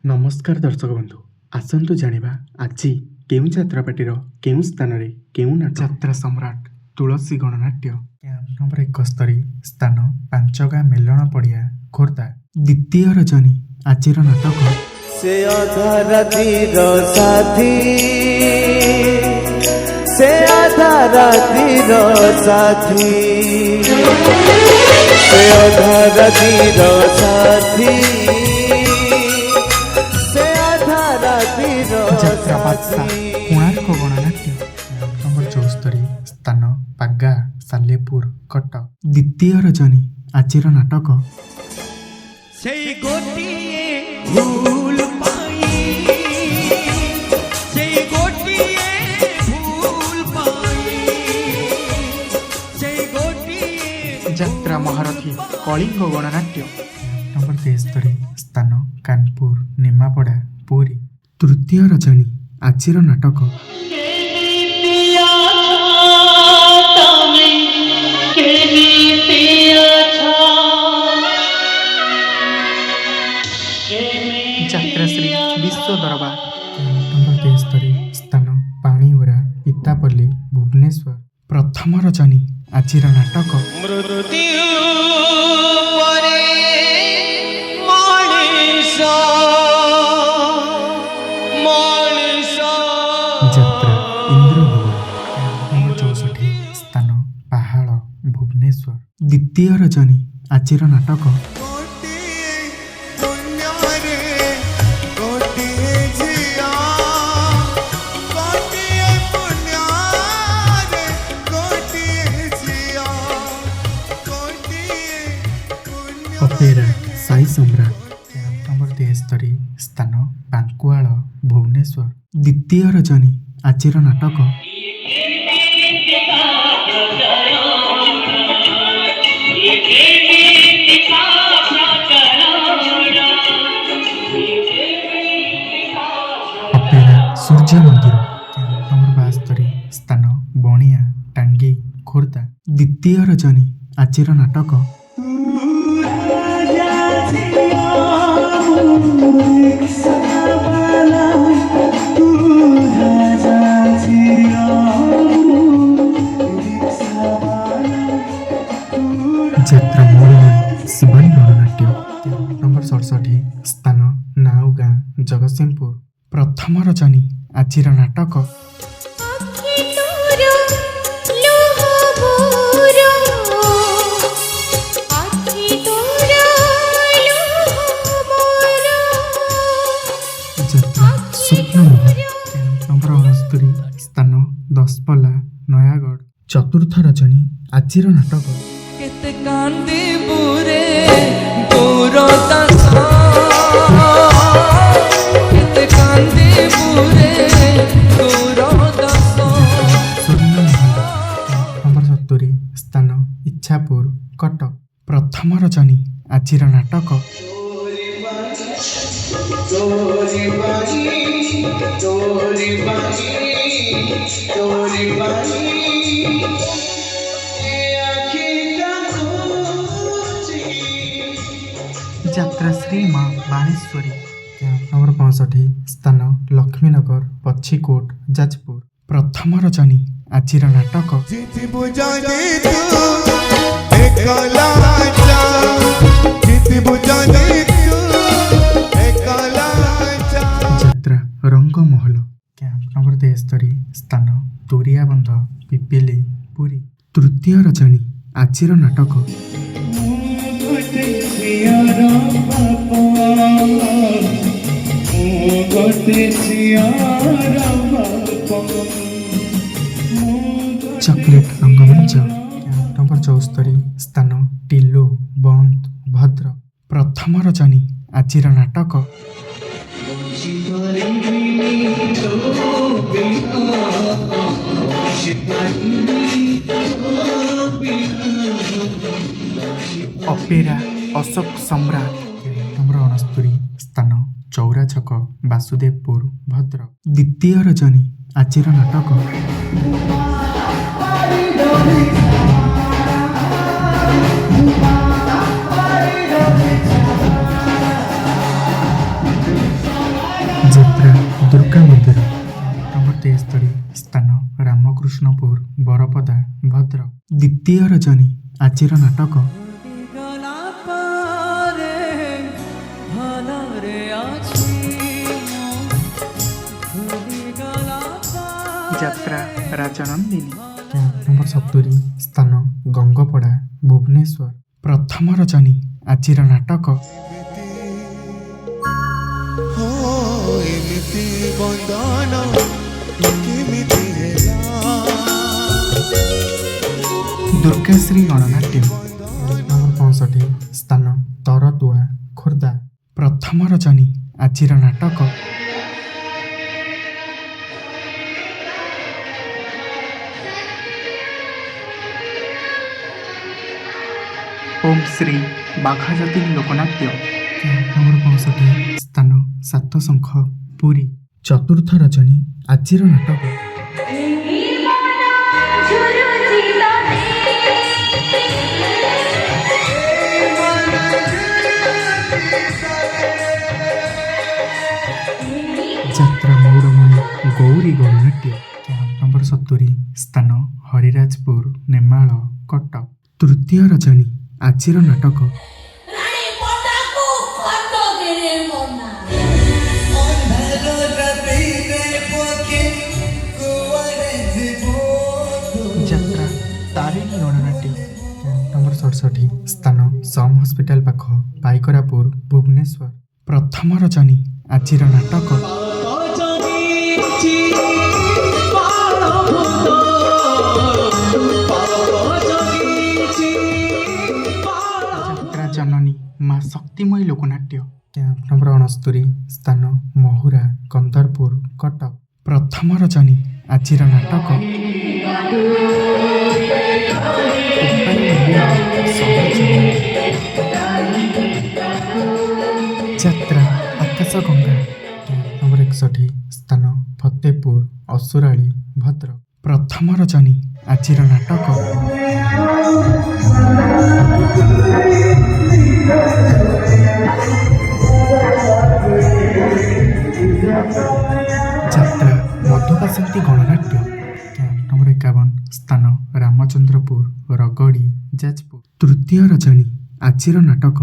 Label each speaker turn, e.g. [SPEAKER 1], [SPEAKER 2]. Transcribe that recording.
[SPEAKER 1] ନମସ୍କାର ଦର୍ଶକ ବନ୍ଧୁ, ଆସନ୍ତୁ ଜାଣିବା ଆଜି କେଉଁ ଯାତ୍ରାପାର୍ଟିର କେଉଁ ସ୍ଥାନରେ କେଉଁ ଯାତ୍ରା ସମ୍ରାଟ ତୁଳସୀ ଗଣନାଟ୍ୟ କ୍ୟାମ୍ପ ନମ୍ବର 71 ସ୍ଥାନ ପାଞ୍ଚଗାଁ ମେଲଣ ପଡ଼ିଆ ଖୋର୍ଦ୍ଧା। ଦ୍ୱିତୀୟ ରଜନୀ ଆଜିର ନାଟକ
[SPEAKER 2] ସେ ଅଧା ରାତିର ସାଥୀ, ସେ ଅଧା ରାତିର ସାଥୀ, ସେ ଅଧା ରାତିର ସାଥୀ, ସେ ଅଧା ରାତିର
[SPEAKER 1] ଯାତ୍ରା ବାଦଶାହ କୋଣାର୍କ ଗଣନାଟ୍ୟ କ୍ୟାମ୍ପ ନମ୍ବର 74 ସ୍ଥାନ ପାଗା ସାଲେପୁର କଟକ। ଦ୍ୱିତୀୟ ରଜନୀ ଆଜିର ନାଟକ
[SPEAKER 2] ସେଇ ଗୋଟିଏ ଭୁଲ ପାଇଁ, ସେଇ ଗୋଟିଏ ଭୁଲ ପାଇଁ, ସେଇ ଗୋଟିଏ
[SPEAKER 1] ଯାତ୍ରା ମହାରଥୀ କଳିଙ୍ଗ ଗଣନାଟ୍ୟ ନମ୍ବର 73 ସ୍ଥାନ କାନପୁର ନିମାପଡ଼ା ପୁରୀ। ତୃତୀୟ ରଜନୀ ଆଜିର ନାଟକ ଯାତ୍ରାଶ୍ରୀ ବିଶ୍ୱ ଦରବାର ନମ୍ବର 73 ସ୍ଥାନ ପାଣିଉରା ପିତାପଲ୍ଲୀ ଭୁବନେଶ୍ୱର। ପ୍ରଥମ ରଜନୀ ଆଜିର ନାଟକ
[SPEAKER 2] ମୃତ୍ୟୁ ପରେ ମଣିଷ, ମଣିଷ
[SPEAKER 1] ଯାତ୍ରା ଇନ୍ଦ୍ରଭୁବନ ନମ୍ବର 64 ସ୍ଥାନ ପାହାଳ ଭୁବନେଶ୍ୱର। ଦ୍ୱିତୀୟ ରଜନୀ ଆଜିର ନାଟକ ଅପେରା ସାଇ ସମ୍ରାଟ ନମ୍ବର 73 ସ୍ଥାନ ବାଙ୍କୁଆଳ ଭୁବନେଶ୍ୱର। ଦ୍ୱିତୀୟ ରଜନୀ ଆଜିର ନାଟକ ଅପେରା ସୂର୍ଯ୍ୟ ମନ୍ଦିର ନମ୍ବର 72 ସ୍ଥାନ ବଣିଆ ଟାଙ୍ଗି ଖୋର୍ଦ୍ଧା। ଦ୍ୱିତୀୟ ରଜନୀ ଆଜିର ନାଟକ ଯାତ୍ରା ମୌଳିନୀ ଶିବାନୀ ଗଣନାଟ୍ୟ ନମ୍ବର 67 ସ୍ଥାନ ନାଉଗାଁ ଜଗତସିଂହପୁର। ପ୍ରଥମ ରଜନୀ ଆଜିର ନାଟକ ଯାତ୍ରା ସ୍ୱପ୍ନମୋହ ନମ୍ବର 69 ସ୍ଥାନ ଦଶପଲ୍ଲା ନୟାଗଡ଼। ଚତୁର୍ଥ ରଜନୀ ଆଜିର ନାଟକ
[SPEAKER 2] କେତେ କାନ୍ଦିବୁରେ ଦୂର ଦାସ, କେତେ କାନ୍ଦିବୁରେ ଦୂର ଦାସ।
[SPEAKER 1] ସ୍ୱର୍ଣ୍ଣମହଲ ନମ୍ବର 70 ସ୍ଥାନ ଇଚ୍ଛାପୁର କଟକ। ପ୍ରଥମ ରଜନୀ ଆଜିର ନାଟକ
[SPEAKER 2] ଚୋରି ବାଜି, ଚୋରି ବାଜି, ଚୋରି ବାଜି
[SPEAKER 1] ଯାତ୍ରା ଶ୍ରୀ ମା ବାଣେଶ୍ୱରୀ ନମ୍ବର 65 ସ୍ଥାନ ଲକ୍ଷ୍ମୀନଗର ପଛିକୋଟ ଯାଜପୁର। ପ୍ରଥମ ରଜନୀ ଆଜିର ନାଟକ ଯାତ୍ରା ରଙ୍ଗମହଲ କ୍ୟାମ୍ପ ନମ୍ବର 73 ସ୍ଥାନ ତୁରିଆବନ୍ଧ ପିପିଲି ପୁରୀ। ତୃତୀୟ ରଜନୀ ଆଜିର ନାଟକ ଚକୋଲେଟ ରଙ୍ଗମଞ୍ଚ ନମ୍ବର 74 ସ୍ଥାନ ଟିଲୁ ବନ୍ଦ ଭଦ୍ରକ। ପ୍ରଥମ ରଜନୀ ଆଜିର ନାଟକ ଅପେରା ଅଶୋକ ସମ୍ରାଟ ନମ୍ବର 69 ସ୍ଥାନ ଚୌରା ଛକ ବାସୁଦେବପୁର ଭଦ୍ରକ। ଦ୍ୱିତୀୟ ରଜନୀ ଆଜିର ନାଟକ 73 ସ୍ଥାନ ରାମକୃଷ୍ଣପୁର ବରପଦା ଭଦ୍ରକ। ଦ୍ୱିତୀୟ ରଜନୀ ଆଜିର ନାଟକ
[SPEAKER 2] গলা পারে ভালরে আছি ভুলি গলা
[SPEAKER 1] ଯାତ୍ରା ରାଜନନ୍ଦିନୀ। କ୍ୟାମ୍ପ ନମ୍ବର 70 ସ୍ଥାନ ଗଙ୍ଗପଡ଼ା ଭୁବନେଶ୍ୱର। ପ୍ରଥମ ରଜନୀ ଆଜିର ନାଟକ
[SPEAKER 3] हो एमिति बंधन केमिति हेला
[SPEAKER 1] ଦୁର୍ଗାଶ୍ରୀ ଗଣନାଟ୍ୟ। ନମ୍ବର 65 ସ୍ଥାନ ତରତୁଆ ଖୋର୍ଦ୍ଧା। ପ୍ରଥମ ରଜନୀ ଆଜିର ନାଟକ ଓମ୍ ଶ୍ରୀ ବାଘାଯତୀ ଲୋକନାଟ୍ୟ। ନମ୍ବର 65 ସ୍ଥାନ ସାତଶଙ୍ଖ ପୁରୀ। ଚତୁର୍ଥ ରଜନୀ ଆଜିର ନାଟକ ଯାତ୍ରା ମୌଡ଼ମଣି ଗୌରୀ ଗଣନାଟ୍ୟ। କ୍ୟାମ୍ପ ନମ୍ବର 70 ସ୍ଥାନ ହରିରାଜପୁର ନେମାଳ କଟକ। ତୃତୀୟ ରଜନୀ ଆଜିର ନାଟକ
[SPEAKER 4] ରାଣୀ ପଟାକୁ କଟକରେ ମନା
[SPEAKER 1] ଯାତ୍ରା ତାରିଣୀ ଗଣନାଟ୍ୟ। କ୍ୟାମ୍ପ ନମ୍ବର 67 ସ୍ଥାନ ସମ୍ ହସ୍ପିଟାଲ ପାଖ ପାଇକରାପୁର ଭୁବନେଶ୍ୱର। ପ୍ରଥମ ରଜନୀ ଆଜିର ନାଟକ ଯାତ୍ରା ଜନନୀ ମା ଶକ୍ତିମୟୀ ଲୋକନାଟ୍ୟ। କ୍ୟାମ୍ପ ନମ୍ବର 69 ସ୍ଥାନ ମହୁରା କନ୍ଦରପୁର କଟକ। ପ୍ରଥମ ରଜନୀ ଆଜିର ନାଟକ ଯାତ୍ରା ଆକାଶ ଗଙ୍ଗା। କ୍ୟାମ୍ପ ନମ୍ବର 61 ସ୍ଥାନ ଫତେପୁର ଅସୁରାଳି ଭଦ୍ରକ। ପ୍ରଥମ ରଜନୀ ଆଜିର ନାଟକ ଯାତ୍ରା ମଧୁବାସନ୍ତୀ ଗଣନାଟ୍ୟ। କ୍ୟାମ୍ପ ନମ୍ବର 51 ସ୍ଥାନ ରାମଚନ୍ଦ୍ରପୁର ରଗଡ଼ି ଯାଜପୁର। ତୃତୀୟ ରଜନୀ ଆଜିର ନାଟକ